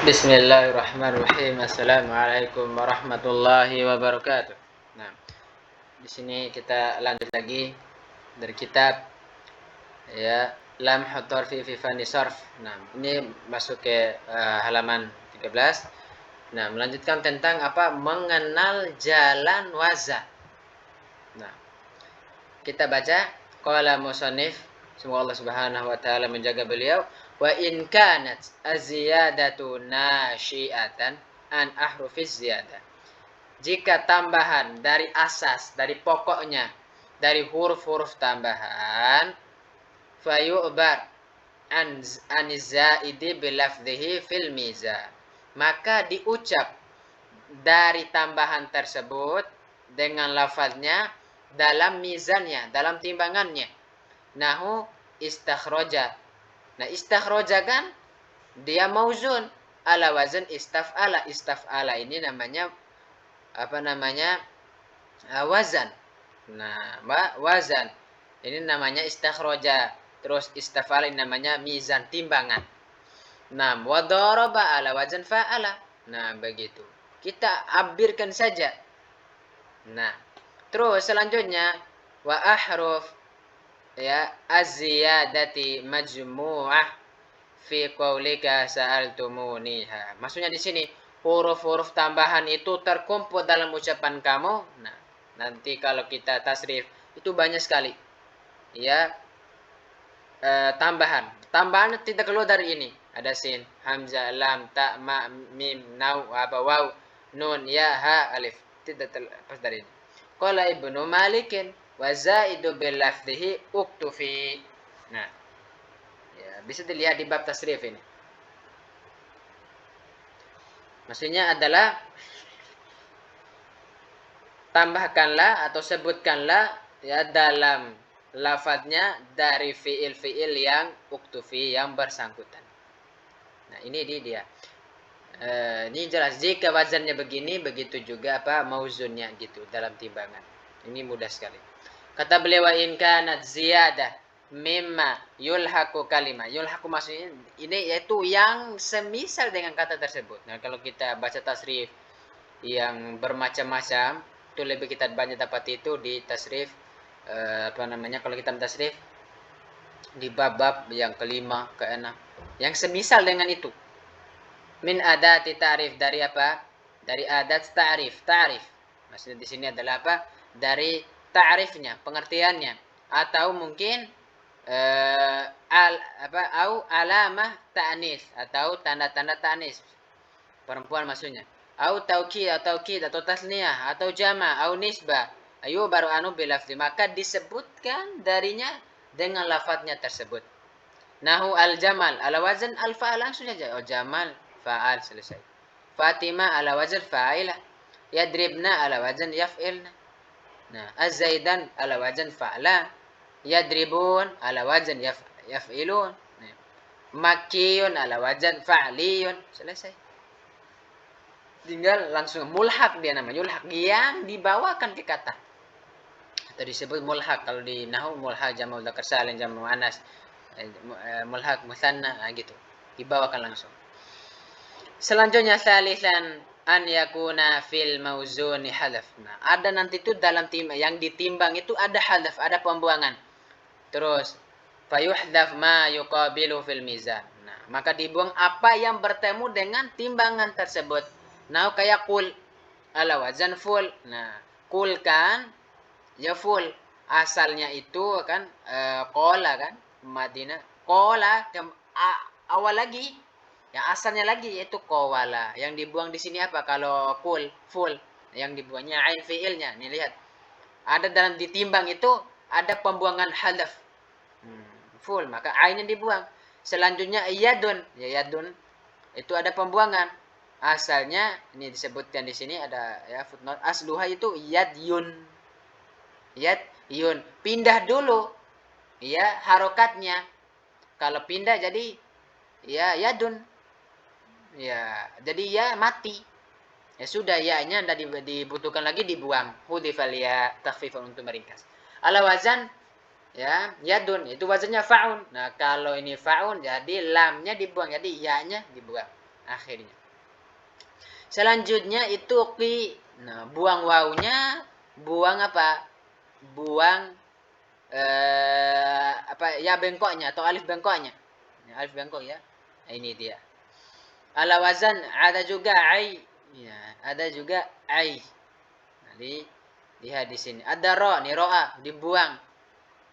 Bismillahirrahmanirrahim. Assalamualaikum warahmatullahi wabarakatuh. Nah, di sini kita lanjut lagi dari kitab ya Lam Hutor fi Fani Sarf. Nah, ini masuk ke halaman 13. Nah, melanjutkan tentang apa? Mengenal jalan wazan. Nah, kita baca qala musannif, semoga Allah Subhanahu wa taala menjaga beliau. Wa in kanat az-ziyadatu nasyi'atan an ahrufiz ziyadah. Jika tambahan dari asas, dari pokoknya, dari huruf-huruf tambahan, fayu'bar an zaidi bilafdhihi fil mizan. Maka diucap dari tambahan tersebut dengan lafaznya dalam mizannya, dalam timbangannya. Nahu istakhroja. Nah, istakhroja kan dia mauzun ala wazan istaf'ala. Istaf'ala ini namanya apa namanya? Wazan. Nah, wazan. Ini namanya istakhroja. Terus istaf'ala ini namanya mizan, timbangan. Nah, wa daraba ala wazan fa'ala. Nah, begitu. Kita abirkan saja. Nah, terus selanjutnya wa ahruf ya az-ziyadati majmu'ah fi qaulika sa'altumuniha. Maksudnya di sini huruf-huruf tambahan itu terkumpul dalam ucapan kamu. Nah, nanti kalau kita tasrif itu banyak sekali. Ya, tambahan. Tambahan tidak keluar dari ini. Ada sin, hamzah, lam, ta, ma, mim, nau, apa, waw, nun, ya, ha, alif. Tidak terlepas dari ini. Qala Ibnu Malikin wa zaidu bil lafdhihi uktufi. Nah, ya, bisa dilihat di bab tasrif ini. Maksudnya adalah tambahkanlah atau sebutkanlah ya dalam lafadznya dari fiil-fiil yang uktufi, yang bersangkutan. Nah, ini dia. Ini jelas jika wazannya begini, begitu juga apa mauzunnya gitu dalam timbangan. Ini mudah sekali. Kata beliau wa in kanat ziyadah mimma yulhaqu kalimah. Yulhaqu maksudnya ini yaitu yang semisal dengan kata tersebut. Nah, kalau kita baca tasrif yang bermacam-macam, itu lebih kita banyak dapat itu di tasrif apa namanya, kalau kita tasrif di bab-bab yang kelima, keenam, yang semisal dengan itu. Min adati ta'rif, dari apa? Dari adat ta'rif. Ta'rif. Maksudnya di sini adalah apa? Dari ta'rifnya, pengertiannya, atau mungkin au alamah ta'nis, atau tanda-tanda ta'nis. Perempuan maksudnya. Au taukid atau tasniyah atau jama' au nisbah. Ayo baru anu bilafzi, maka disebutkan darinya dengan lafadznya tersebut. Nahu al-jamal ala wazan al-fa'al, langsung saja. Oh, jamal fa'al, selesai. Fatimah ala wazan fa'ilah. Yadribna ala wazan yaf'ilna. Nah, az-zaidan ala wazan fa'la. Yadribun ala wazan yaf'ilun. Nah, makkiyun ala wazan fa'liyun, selesai. Tinggal langsung mulhaq, dia namanya mulhaq, yang dibawakan ke kata. Atau disebut mulhaq kalau di nahwu, mulhaq jamu dzakar salim, jamu muannas, mulhaq musanna, gitu. Dibawakan langsung. Selanjutnya salisan an yakuna fil mauzuni hadaf. Nah, ada nanti itu dalam yang ditimbang itu ada hadaf, ada pembuangan. Terus fayuhdaf ma yuqabilu fil mizan. Nah, maka dibuang apa yang bertemu dengan timbangan tersebut. Nah, kayak kul ala wazan full. Nah, kul kan ya full. Asalnya itu kan kola kan, Madinah. Kola awal lagi, yang asalnya lagi yaitu kowala. Yang dibuang di sini apa? Kalau kul full, yang dibuangnya ain fiilnya. Nih lihat. Ada dalam ditimbang itu ada pembuangan hadaf. Full, maka ainnya dibuang. Selanjutnya yadun, ya yadun itu ada pembuangan. Asalnya ini disebutkan di sini ada ya footnote, asluha itu yadyun. Yadyun, pindah dulu ya harokatnya. Kalau pindah jadi ya yadun. Ya, jadi ya mati. Ya sudah, ya-nya tidak dibutuhkan lagi, dibuang. Hudifal ya takhfifan, untuk meringkas. Ala wazan ya yadun itu wazannya faun. Nah, kalau ini faun jadi lamnya dibuang, jadi ya-nya dibuang. akhirnya. Selanjutnya itu qi. Nah, buang wawunya, buang apa? Buang apa ya bengkoknya atau alif bengkoknya. Alif bengkok ya. Nah, ini dia. Ala wazan ada juga ai. Ya, ada juga ai. Jadi lihat di sini. Ada ro, nih roa dibuang.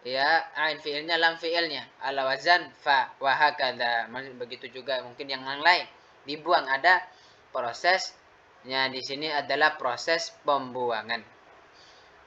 Ya, ain fiilnya lam fiilnya. Ala wazan fa wa hakadha. Begitu juga mungkin yang lain. Dibuang ada prosesnya di sini adalah proses pembuangan.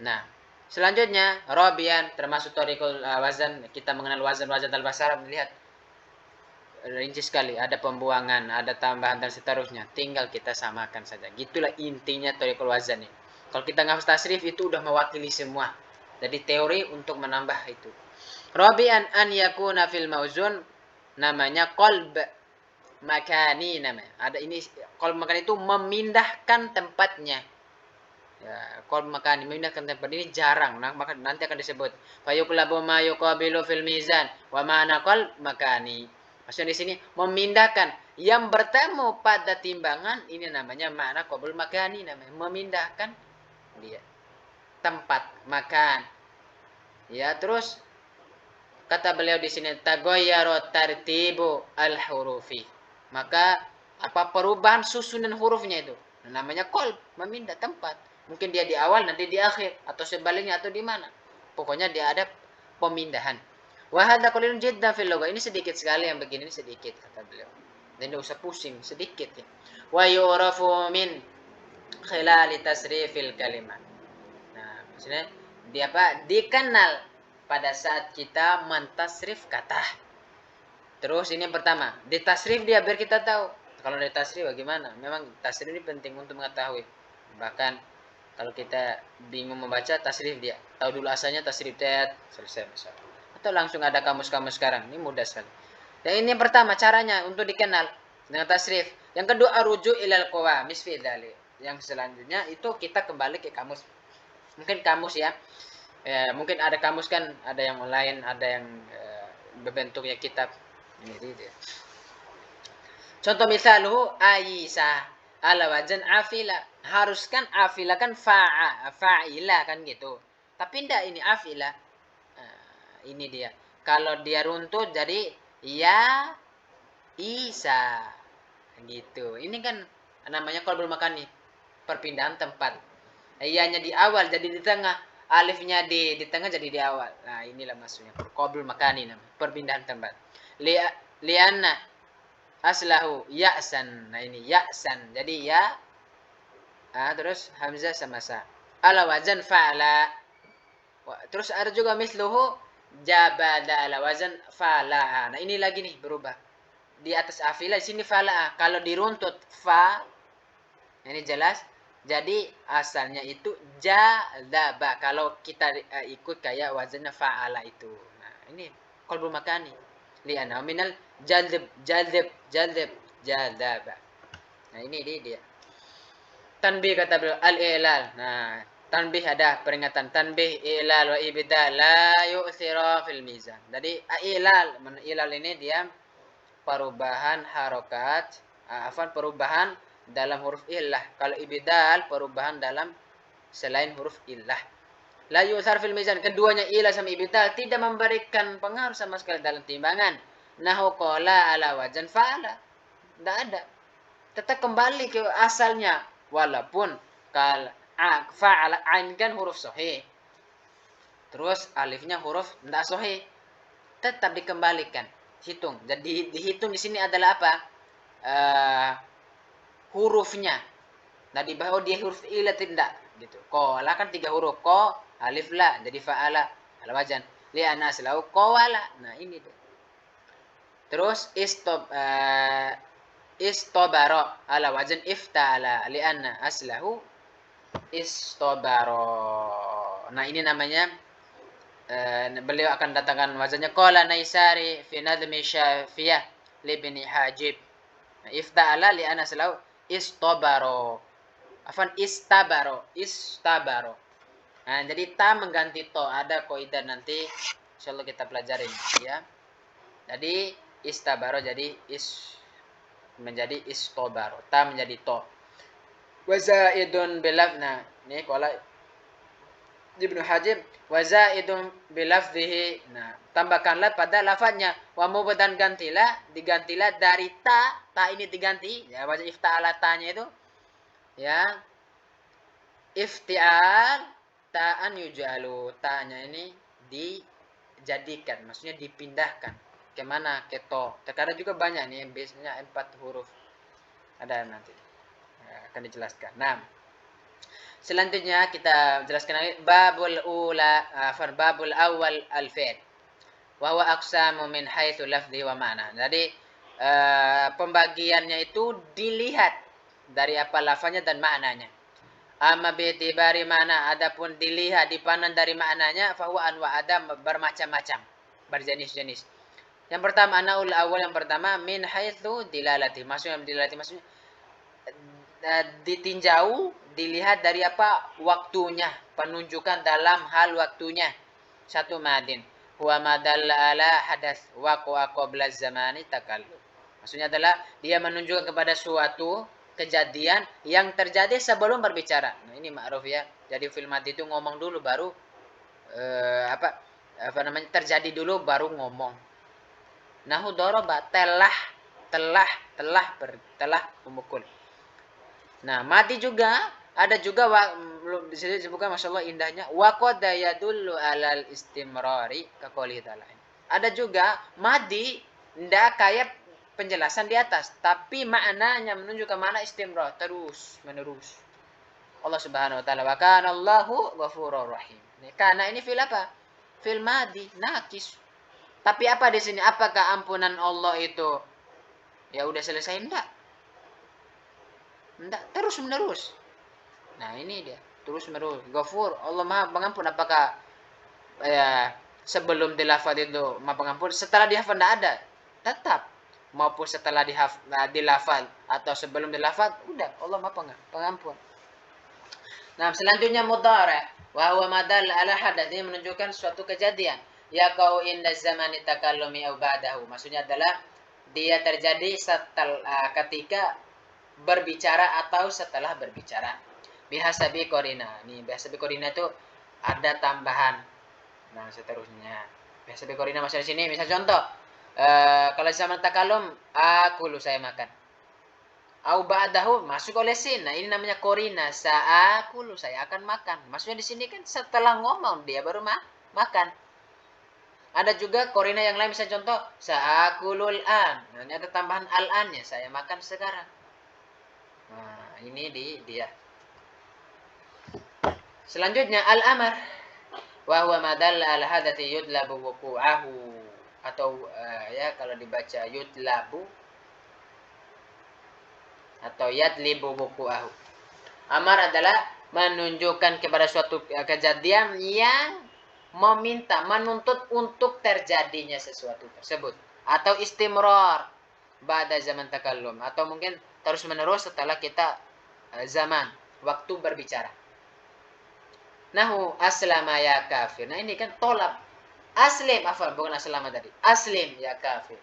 Nah, selanjutnya robian termasuk torikul wazan. Kita mengenal wazan-wazan al-basar, melihat rinci sekali, ada pembuangan, ada tambahan dan seterusnya. Tinggal kita samakan saja. Gitulah intinya torikul wazan ini. Kalau kita ngahas tasrif itu udah mewakili semua. Jadi teori untuk menambah itu. Rabi'an an yakuna fil mauzun, namanya qalb makani namanya. Ada ini qalb makani itu memindahkan tempatnya. Ya, qalb makani memindahkan tempat ini jarang. Nah, maka nanti akan disebut fayuqlabu ma yuqabilu fil mizan wa ma'na qalb makani. Maksudnya di sini memindahkan yang bertemu pada timbangan, ini namanya makna qabul makani, namanya memindahkan dia tempat makan. Ya, terus kata beliau di sini tagoyyara tartibu al-hurufi. Maka apa perubahan susunan hurufnya itu? Namanya qalb, memindah tempat. Mungkin dia di awal nanti di akhir atau sebaliknya atau di mana. Pokoknya dia ada pemindahan. Wa hadza qalilun jiddan fil lugha. Ini sedikit sekali yang begini, ini sedikit kata beliau. Dan tidak usah pusing, sedikit ya. Wa yu'rafu min khilali tasrifil kalimat. Nah, maksudnya dia apa? Dikenal pada saat kita mentasrif kata. Terus ini yang pertama, ditasrif dia biar kita tahu. Kalau dari tasrif bagaimana? Memang tasrif ini penting untuk mengetahui. Bahkan kalau kita bingung membaca tasrif dia, tahu dulu asalnya tasrif tet, selesai misalnya. Atau langsung ada kamus-kamus sekarang, ini mudah sekali. Dan ini yang pertama caranya untuk dikenal dengan tasrif. Yang kedua aruju ilal qawamis fi dzalik. Yang selanjutnya itu kita kembali ke kamus. Mungkin kamus ya. Mungkin ada kamus kan, ada yang online, ada yang berbentuknya kitab. Ini dia. Contoh misalnya Aisyah ala wazan afila. Harus kan afila kan fa'ila kan gitu. Tapi enggak ini afila. Ini dia. Kalau dia runtut jadi ya Isa. Gitu. Ini kan namanya kalau belum makan nih. Perpindahan tempat. Iyanya di awal jadi di tengah. Alifnya di tengah jadi di awal. Nah, inilah maksudnya. Qablul makani namanya. Perpindahan tempat. Lianna aslahu ya'san. Nah, ini ya'san. Jadi ya. Terus hamzah sama sa. Ala wazan fa'ala. Terus ada juga misluhu jabada ala wazan fa'ala. Nah, ini lagi nih berubah. Di atas afila, di sini fa'ala. Kalau diruntut fa. Ini jelas. Jadi asalnya itu jadzaba. Kalau kita ikut kayak wazannya fa'ala itu. Nah, ini qalbul makani. Li'annahu minal jadzab jadzaba. Nah, ini dia. Tanbih kata beliau al-i'lal. Nah, tanbih ada peringatan. Tanbih i'lal wa ibdal la yu'thira fil mizan. Jadi i'lal ini dia perubahan harokat, perubahan dalam huruf illah. Kalau ibdal perubahan dalam selain huruf illah. La yu'thar fil mizan. Keduanya illah sama ibdal tidak memberikan pengaruh sama sekali dalam timbangan. Nahu qala ala wazan fa'ala. Tidak ada. Tetap kembali ke asalnya. Walaupun kal fa'ala ain kan huruf sahih. Terus alifnya huruf tidak sahih. Tetap dikembalikan. Hitung. Jadi dihitung di sini adalah apa? Hurufnya. Nah, di bawah dia huruf ila tidak gitu. Qala kan 3 huruf. Qa, alif la, jadi fa'ala ala wazan. Li anas lau qawala. Nah, ini tuh. Terus istobaro ala wazan iftala li anna aslahu istobaro. Nah, ini namanya beliau akan datangkan wazannya qala naisari fi nadmi syafiyah li bin hajib. Nah, iftala li anna aslahu istobaro. Istabaro. Nah, jadi ta mengganti to. Ada kaidah nanti insyaallah kita pelajarin ya. Jadi istabaro jadi menjadi istobaro. Ta menjadi to. Wa zaidun bilafna. Ini qala Ibnu Hajib wa zaidun bilafdhihi. Nah, tambahkanlah pada lafadznya wa mubdan digantilah dari ta. Ta ini diganti ya baca ifta'ala tanya itu ya. Iftial ta'an yujalu. Ta'nya ini dijadikan, maksudnya dipindahkan. Kemana? Ke to. Terkadang juga banyak nih, biasanya 4 huruf. Ada nanti. Ya, akan dijelaskan. Nah, selanjutnya kita jelaskan lagi babul awal al-fi'l. Wa huwa aqsamu min haitsu lafzi wa ma'na. Jadi pembagiannya itu dilihat dari apa lafaznya dan maknanya. Amma bi'tibari mana, adapun dilihat dipandang dari maknanya, fahuwa anwa, ada bermacam-macam, berjenis-jenis. Yang pertama anaul awal, yang pertama min haitsu dilalati. Maksudnya ditinjau, dilihat dari apa waktunya, penunjukan dalam hal waktunya. Satu madin huwa madalla ala hadas waqa qabla zamani takallum. Maksudnya adalah dia menunjukkan kepada suatu kejadian yang terjadi sebelum berbicara. Nah, ini ma'ruf ya. Jadi fil madi itu ngomong dulu baru apa namanya terjadi dulu baru ngomong. Nahu daraba telah memukul. Nah, madi juga ada juga di sini disebutkan masyaallah indahnya wa qad yadullu alal istimrari kaqouli ta'ala. Ada juga madi ndak kayak penjelasan di atas, tapi maknanya menunjukkan mana istimrar, terus menerus. Allah Subhanahu wa taala, wa kana Allahu ghafurur rahim. Karena ini fil apa? Fil madi, nakis. Tapi apa di sini? Apakah ampunan Allah itu ya udah selesai? Enggak, terus menerus. Nah, ini dia, terus menerus. Ghafur, Allah Maha Pengampun. Apakah sebelum dilafaz itu Maha Pengampun, setelah dihafal enggak ada? Tetap. Maupun setelah dilafal atau sebelum dilafal, udah Allah Maha Pengampun. Nah, selanjutnya mudhari' wa huwa madal ala hadath, ini menunjukkan suatu kejadian. Ya kau inda zamani takallumi au ba'dahu. Maksudnya adalah dia terjadi setelah ketika berbicara atau setelah berbicara. Bihasabi qorina. Nih, bihasabi qorina itu ada tambahan. Nah, seterusnya. Bihasabi qorina maksudnya di sini misal contoh kalau zaman takalum, akulu saya makan. Au ba'dahu masuk oleh sin. Nah, ini namanya korina. Sa'akulu saya akan makan. Maksudnya di sini kan setelah ngomong dia baru makan. Ada juga korina yang lain, misalnya contoh sa'akulul an. Nah, ini ada tambahan al-an-nya, saya makan sekarang. Nah, ini dia. Selanjutnya al-amar. Wa huwa madalla ala hadati yudlabu wuqu'ahu. Atau ya kalau dibaca yudlabu atau yadlibu wuqu'ahu. Amar adalah menunjukkan kepada suatu kejadian yang menuntut untuk terjadinya sesuatu tersebut, atau istimrar ba'da zaman takallum, atau mungkin terus menerus setelah kita zaman waktu berbicara. Nahu aslama ya kafir. Nah, ini kan tolak. Aslim, bukan aslama tadi. Aslim ya kafir.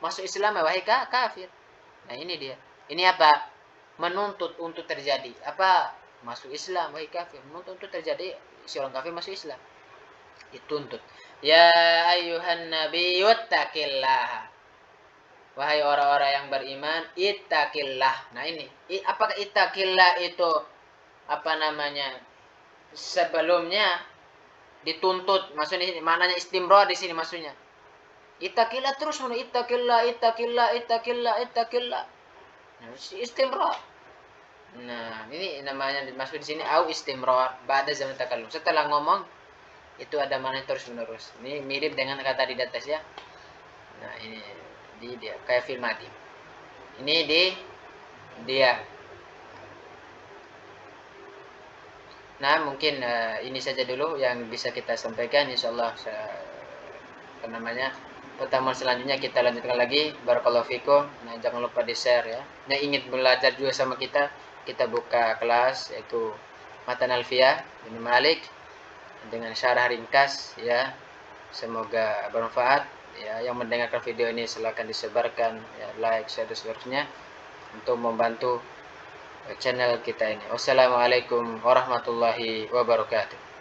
Masuk Islam wahai kafir. Nah, ini dia. Ini apa? Menuntut untuk terjadi. Apa? Masuk Islam wahai kafir. Menuntut untuk terjadi si orang kafir masuk Islam. Dituntut. Ya ayyuhan nabiyyu ittaqillah. Wahai orang-orang yang beriman, ittaqillah. Nah, ini. Apakah ittaqillah itu apa namanya? Sebelumnya dituntut, maksudnya maknanya istimrar di sini maksudnya. Ittaqillah terus mana ittaqillah. Nah, istimrar. Nah, ini namanya dimaksud di sini au istimrar ba'da zaman takallum. Setelah ngomong itu ada makna terus menerus. Ini mirip dengan kata di atas ya. Nah, ini dia kayak fil madi. Ini dia. Nah, mungkin ini saja dulu yang bisa kita sampaikan. Insyaallah pertemuan selanjutnya kita lanjutkan lagi. Barakallahu fikum. Nah, jangan lupa di-share ya. Yang ingin belajar juga sama kita buka kelas yaitu Matan Alfiyah bin Malik dengan syarah ringkas ya. Semoga bermanfaat. ya yang mendengarkan video ini silakan disebarkan, ya, like, share dan seterusnya untuk membantu channel kita ini. Wassalamualaikum warahmatullahi wabarakatuh.